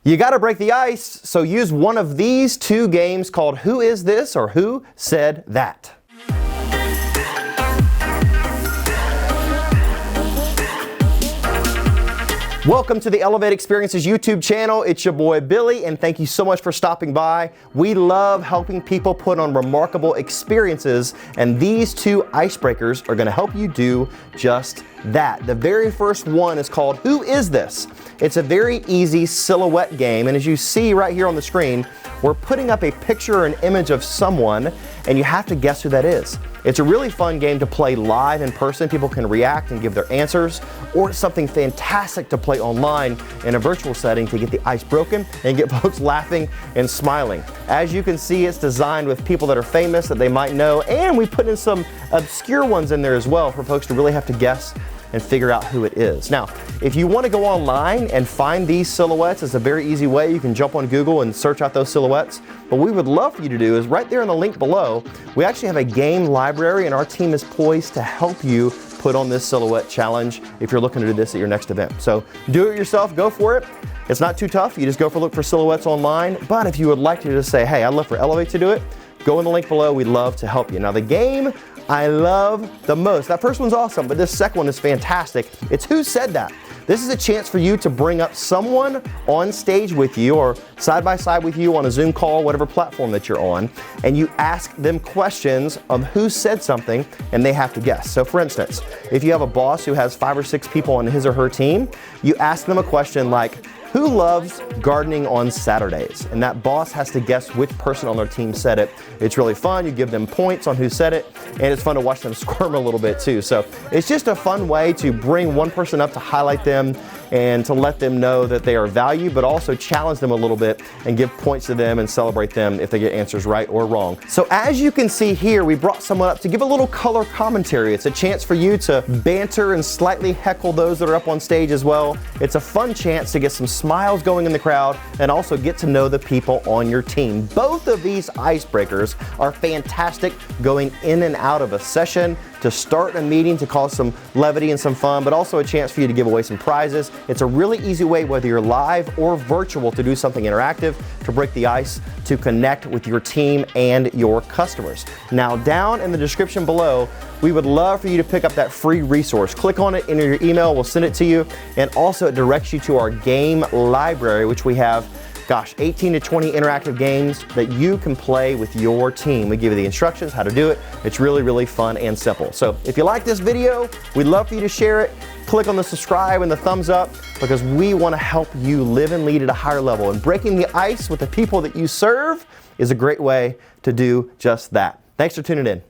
You got to break the ice, so use one of these two games called Who Is This or Who Said That. Welcome to the Elevate Experiences YouTube channel. It's your boy Billy, and thank you so much for stopping by. We love helping people put on remarkable experiences, and these two icebreakers are going to help you do just that. The very first one is called Who Is This? It's a very easy silhouette game, and as you see right here on the screen, we're putting up a picture or an image of someone, and you have to guess who that is. It's a really fun game to play live in person. People can react and give their answers, or it's something fantastic to play online in a virtual setting to get the ice broken and get folks laughing and smiling. As you can see, it's designed with people that are famous that they might know, and we put in some obscure ones in there as well for folks to really have to guess and figure out who it is. Now, if you want to go online and find these silhouettes, it's a very easy way. You can jump on Google and search out those silhouettes. What we would love for you to do is right there in the link below, we actually have a game library, and our team is poised to help you put on this silhouette challenge if you're looking to do this at your next event. So do it yourself, go for it. It's not too tough. You just look for silhouettes online. But if you would like to just say, hey, I'd love for Elevate to do it, go in the link below. We'd love to help you. Now, the game I love the most, that first one's awesome, but this second one is fantastic. It's Who Said That? This is a chance for you to bring up someone on stage with you or side by side with you on a Zoom call, whatever platform that you're on, and you ask them questions of who said something, and they have to guess. So for instance, if you have a boss who has 5 or 6 people on his or her team, you ask them a question like, who loves gardening on Saturdays? And that boss has to guess which person on their team said it. It's really fun. You give them points on who said it, and it's fun to watch them squirm a little bit too. So it's just a fun way to bring one person up to highlight them and to let them know that they are valued, but also challenge them a little bit and give points to them and celebrate them if they get answers right or wrong. So as you can see here, we brought someone up to give a little color commentary. It's a chance for you to banter and slightly heckle those that are up on stage as well. It's a fun chance to get some smiles going in the crowd and also get to know the people on your team. Both of these icebreakers are fantastic going in and out of a session, to start a meeting, to cause some levity and some fun, but also a chance for you to give away some prizes. It's a really easy way, whether you're live or virtual, to do something interactive, to break the ice, to connect with your team and your customers. Now, down in the description below, we would love for you to pick up that free resource. Click on it, enter your email, we'll send it to you, and also it directs you to our game library, which we have 18 to 20 interactive games that you can play with your team. We give you the instructions how to do it. It's really, really fun and simple. So if you like this video, we'd love for you to share it. Click on the subscribe and the thumbs up, because we want to help you live and lead at a higher level. And breaking the ice with the people that you serve is a great way to do just that. Thanks for tuning in.